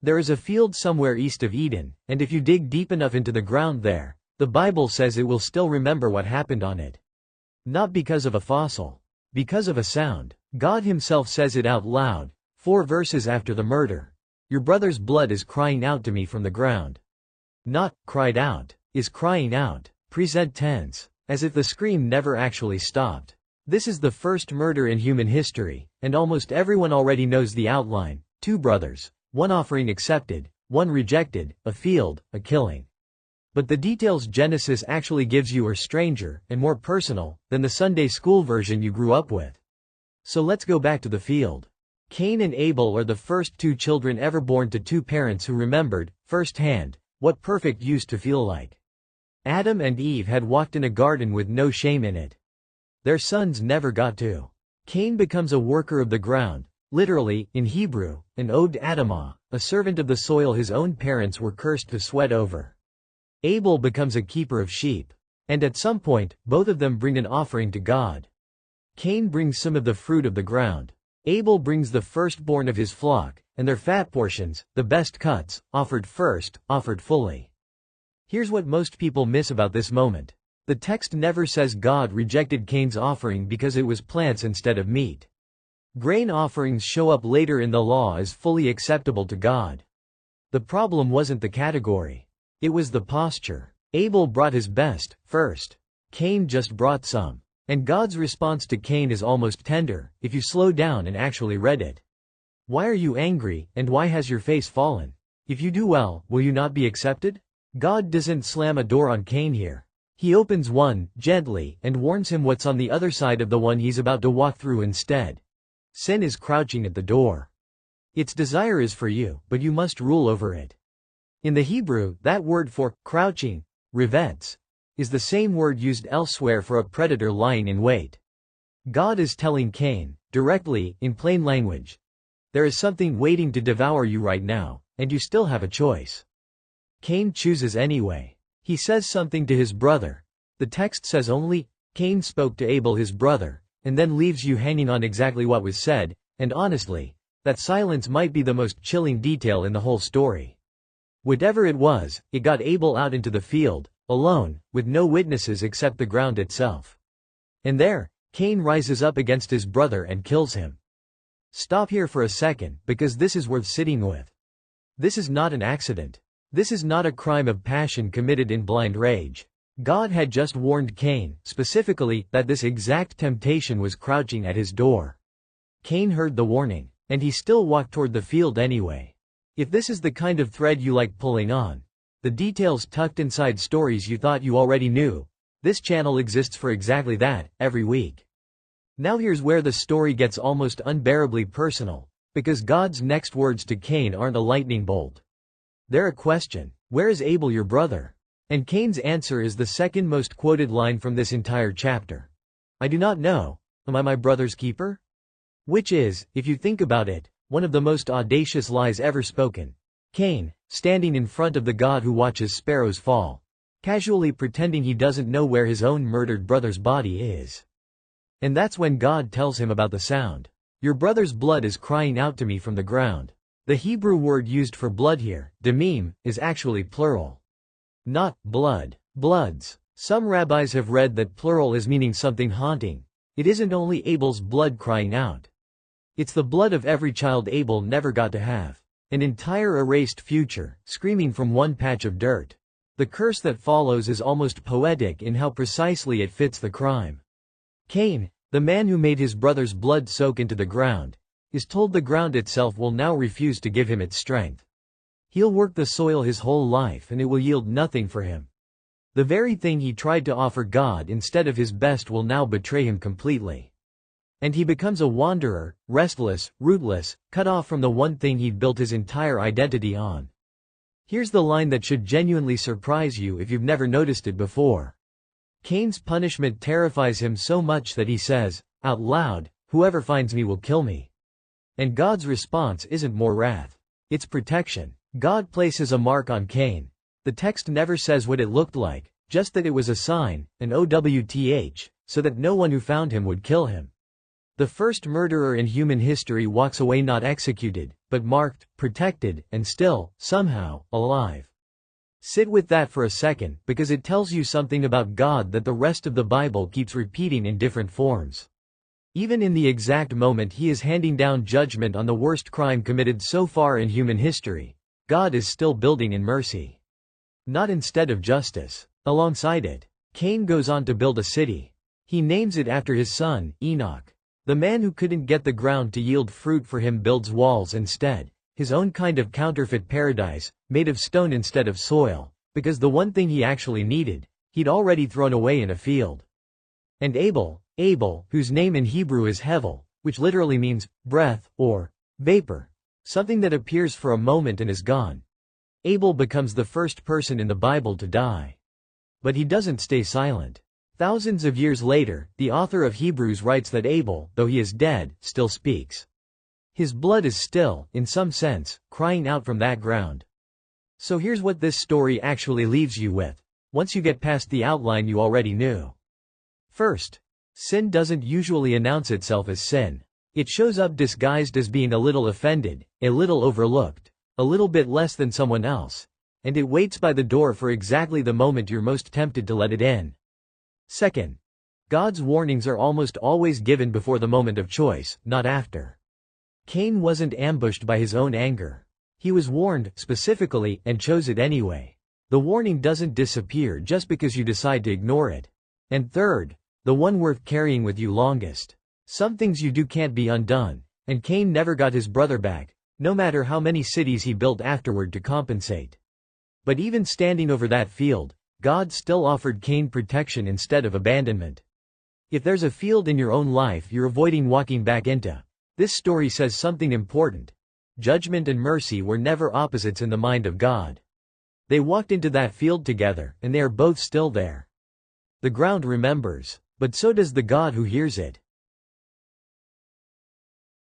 There is a field somewhere east of Eden, and if you dig deep enough into the ground there, the Bible says it will still remember what happened on it. Not because of a fossil. Because of a sound. God himself says it out loud, 4 verses after the murder. Your brother's blood is crying out to me from the ground. Not, cried out, is crying out, present tense, as if the scream never actually stopped. This is the first murder in human history, and almost everyone already knows the outline. 2 brothers, 1 offering accepted, 1 rejected, a field, a killing. But the details Genesis actually gives you are stranger and more personal than the Sunday school version you grew up with. So let's go back to the field. Cain and Abel are the first 2 children ever born to 2 parents who remembered, firsthand, what perfect used to feel like. Adam and Eve had walked in a garden with no shame in it. Their sons never got to. Cain becomes a worker of the ground, literally, in Hebrew, an Od Adamah, a servant of the soil his own parents were cursed to sweat over. Abel becomes a keeper of sheep. And at some point, both of them bring an offering to God. Cain brings some of the fruit of the ground. Abel brings the firstborn of his flock, and their fat portions, the best cuts, offered first, offered fully. Here's what most people miss about this moment. The text never says God rejected Cain's offering because it was plants instead of meat. Grain offerings show up later in the law as fully acceptable to God. The problem wasn't the category. It was the posture. Abel brought his best, first. Cain just brought some. And God's response to Cain is almost tender, if you slow down and actually read it. Why are you angry, and why has your face fallen? If you do well, will you not be accepted? God doesn't slam a door on Cain here. He opens one, gently, and warns him what's on the other side of the one he's about to walk through instead. Sin is crouching at the door. Its desire is for you, but you must rule over it. In the Hebrew, that word for crouching, revetz, is the same word used elsewhere for a predator lying in wait. God is telling Cain, directly, in plain language, there is something waiting to devour you right now, and you still have a choice. Cain chooses anyway. He says something to his brother. The text says only, Cain spoke to Abel his brother, and then leaves you hanging on exactly what was said, and honestly, that silence might be the most chilling detail in the whole story. Whatever it was, it got Abel out into the field, alone, with no witnesses except the ground itself. And there, Cain rises up against his brother and kills him. Stop here for a second, because this is worth sitting with. This is not an accident. This is not a crime of passion committed in blind rage. God had just warned Cain, specifically, that this exact temptation was crouching at his door. Cain heard the warning, and he still walked toward the field anyway. If this is the kind of thread you like pulling on, the details tucked inside stories you thought you already knew, this channel exists for exactly that, every week. Now here's where the story gets almost unbearably personal, because God's next words to Cain aren't a lightning bolt. They're a question. Where is Abel your brother? And Cain's answer is the second most quoted line from this entire chapter. I do not know. Am I my brother's keeper? Which is, if you think about it, one of the most audacious lies ever spoken. Cain, standing in front of the God who watches sparrows fall, casually pretending he doesn't know where his own murdered brother's body is. And that's when God tells him about the sound. Your brother's blood is crying out to me from the ground. The Hebrew word used for blood here, damim, is actually plural. Not blood. Bloods. Some rabbis have read that plural as meaning something haunting. It isn't only Abel's blood crying out. It's the blood of every child Abel never got to have. An entire erased future, screaming from one patch of dirt. The curse that follows is almost poetic in how precisely it fits the crime. Cain, the man who made his brother's blood soak into the ground, is told the ground itself will now refuse to give him its strength. He'll work the soil his whole life and it will yield nothing for him. The very thing he tried to offer God instead of his best will now betray him completely. And he becomes a wanderer, restless, rootless, cut off from the one thing he'd built his entire identity on. Here's the line that should genuinely surprise you if you've never noticed it before. Cain's punishment terrifies him so much that he says, out loud, whoever finds me will kill me. And God's response isn't more wrath. It's protection. God places a mark on Cain. The text never says what it looked like, just that it was a sign, an OWTH, so that no one who found him would kill him. The first murderer in human history walks away not executed, but marked, protected, and still, somehow, alive. Sit with that for a second, because it tells you something about God that the rest of the Bible keeps repeating in different forms. Even in the exact moment he is handing down judgment on the worst crime committed so far in human history, God is still building in mercy. Not instead of justice. Alongside it, Cain goes on to build a city. He names it after his son, Enoch. The man who couldn't get the ground to yield fruit for him builds walls instead, his own kind of counterfeit paradise, made of stone instead of soil, because the one thing he actually needed, he'd already thrown away in a field. And Abel, whose name in Hebrew is Hevel, which literally means breath or vapor, something that appears for a moment and is gone. Abel becomes the first person in the Bible to die. But he doesn't stay silent. Thousands of years later, the author of Hebrews writes that Abel, though he is dead, still speaks. His blood is still, in some sense, crying out from that ground. So here's what this story actually leaves you with, once you get past the outline you already knew. First, sin doesn't usually announce itself as sin. It shows up disguised as being a little offended, a little overlooked, a little bit less than someone else, and it waits by the door for exactly the moment you're most tempted to let it in. Second, God's warnings are almost always given before the moment of choice, not after. Cain wasn't ambushed by his own anger. He was warned, specifically, and chose it anyway. The warning doesn't disappear just because you decide to ignore it. And third, the one worth carrying with you longest. Some things you do can't be undone, and Cain never got his brother back, no matter how many cities he built afterward to compensate. But even standing over that field, God still offered Cain protection instead of abandonment. If there's a field in your own life you're avoiding walking back into, this story says something important. Judgment and mercy were never opposites in the mind of God. They walked into that field together, and they are both still there. The ground remembers, but so does the God who hears it.